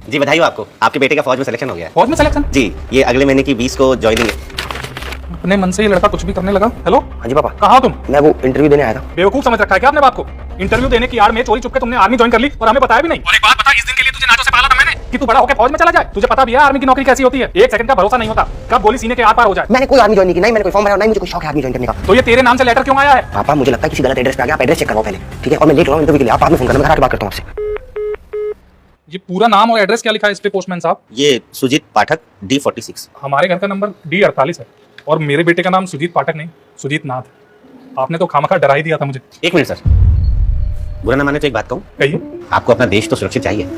जी बधाई हो आपको, आपके बेटे का फौज में सिलेक्शन हो गया है। फौज में सिलेक्शन? जी, ये अगले महीने की 20 को ज्वाइनिंग है। अपने मन से ये लड़का कुछ भी करने लगा। हेलो, हाँ जी पापा, कहाँ हो तुम? मैं वो इंटरव्यू देने आया था। बेवकूफ समझ रखा है क्या अपने बाप को? इंटरव्यू देने की आड़ में चोरी चुपके तुमने आर्मी ज्वाइन कर ली और हमें बताया भी नहीं। और एक बात बता, इस दिन के लिए तुझे नाचों से पाला था मैंने कि तू बड़ा होकर फौज में चला जाए। तुझे पता भी है आर्मी की नौकरी कैसी होती है, एक सेकंड का भरोसा नहीं होता, कब गोली सीने के आर पार हो जाए। मैंने कोई आर्मी ज्वाइन नहीं की, नहीं मैंने कोई फॉर्म भरा, नहीं मुझे कोई शौक है आर्मी ज्वाइन करने का। तो ये तेरे नाम से लेटर क्यों आया है? पापा मुझे लगता है किसी गलत एड्रेस पे आ गया, आप एड्रेस चेक करवाओ पहले, ठीक है? और मैं लेट रहा हूँ इंटरव्यू के लिए, आप बाद में फोन करना, मैं घर आके बात करता हूँ आपसे। ये पूरा नाम और एड्रेस क्या लिखा है इस पे पोस्टमैन साहब? ये सुजीत पाठक D46। हमारे घर का नंबर D48 है और मेरे बेटे का नाम सुजीत पाठक नहीं, सुजीत नाथ है। आपने तो खामखा डरा ही दिया था मुझे। एक मिनट सर, बुरा ना माने तो एक बात कहूँ, कहिए। आपको अपना देश तो सुरक्षित चाहिए,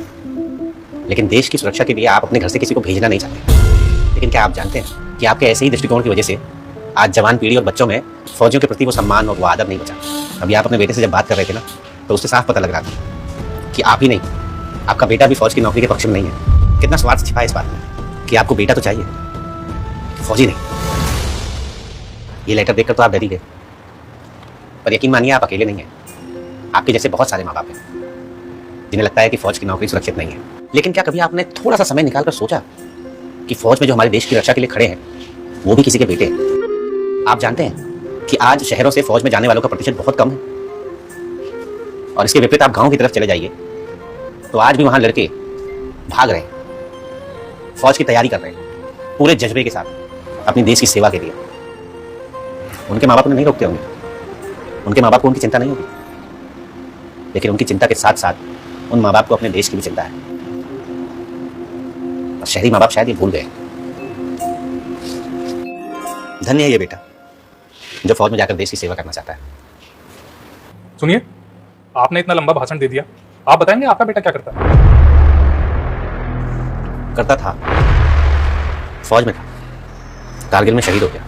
लेकिन देश की सुरक्षा के लिए आप अपने घर से किसी को भेजना नहीं चाहते। लेकिन क्या आप जानते हैं कि आपके ऐसे ही दृष्टिकोण की वजह से आज जवान पीढ़ी और बच्चों में फौजियों के प्रति वो सम्मान और वो आदर नहीं बचा। अभी आप अपने बेटे से जब बात कर रहे थे ना, तो उससे साफ पता लग रहा था कि आप ही नहीं, आपका बेटा भी फौज की नौकरी के पक्ष में नहीं है। कितना स्वार्थ छिपा है इस बात में कि आपको बेटा तो चाहिए, फौजी नहीं। ये लेटर देखकर तो आप डर ही गए, पर यकीन मानिए आप अकेले नहीं हैं। आपके जैसे बहुत सारे माँ बाप हैं जिन्हें लगता है कि फौज की नौकरी सुरक्षित नहीं है। लेकिन क्या कभी आपने थोड़ा सा समय निकालकर सोचा कि फौज में जो हमारे देश की रक्षा के लिए खड़े हैं वो भी किसी के बेटे हैं? आप जानते हैं कि आज शहरों से फौज में जाने वालों का प्रतिशत बहुत कम है, और इसके विपरीत आप गांव की तरफ चले जाइए तो आज भी वहां लड़के भाग रहे हैं, फौज की तैयारी कर रहे हैं पूरे जज्बे के साथ अपनी देश की सेवा के लिए। उनके माँ बाप उन्हें नहीं रोकते होंगे, उनके माँ बाप को उनकी चिंता नहीं होगी, लेकिन उनकी चिंता के साथ साथ उन माँ बाप को अपने देश की भी चिंता है। और शहरी माँ बाप शायद ये भूल गए। धन्य है ये बेटा जो फौज में जाकर देश की सेवा करना चाहता है। सुनिए, आपने इतना लंबा भाषण दे दिया, आप बताएंगे आपका बेटा क्या करता है? करता था, फौज में था, कारगिल में शहीद हो गया।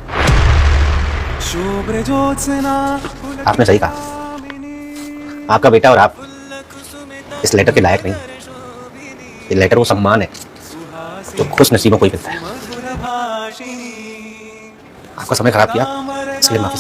आपने सही कहा, आपका बेटा और आप इस लेटर के लायक नहीं। ये लेटर वो सम्मान है जो खुश नसीबों को ही मिलता है। आपका समय खराब किया, इसलिए माफी।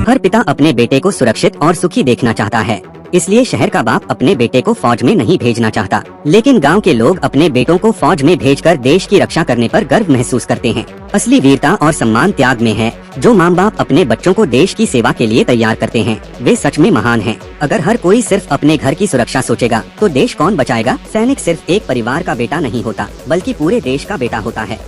हर पिता अपने बेटे को सुरक्षित और सुखी देखना चाहता है, इसलिए शहर का बाप अपने बेटे को फौज में नहीं भेजना चाहता। लेकिन गांव के लोग अपने बेटों को फौज में भेजकर देश की रक्षा करने पर गर्व महसूस करते हैं। असली वीरता और सम्मान त्याग में है। जो माँ बाप अपने बच्चों को देश की सेवा के लिए तैयार करते हैं वे सच में महान हैं। अगर हर कोई सिर्फ अपने घर की सुरक्षा सोचेगा तो देश कौन बचाएगा? सैनिक सिर्फ एक परिवार का बेटा नहीं होता, बल्कि पूरे देश का बेटा होता है।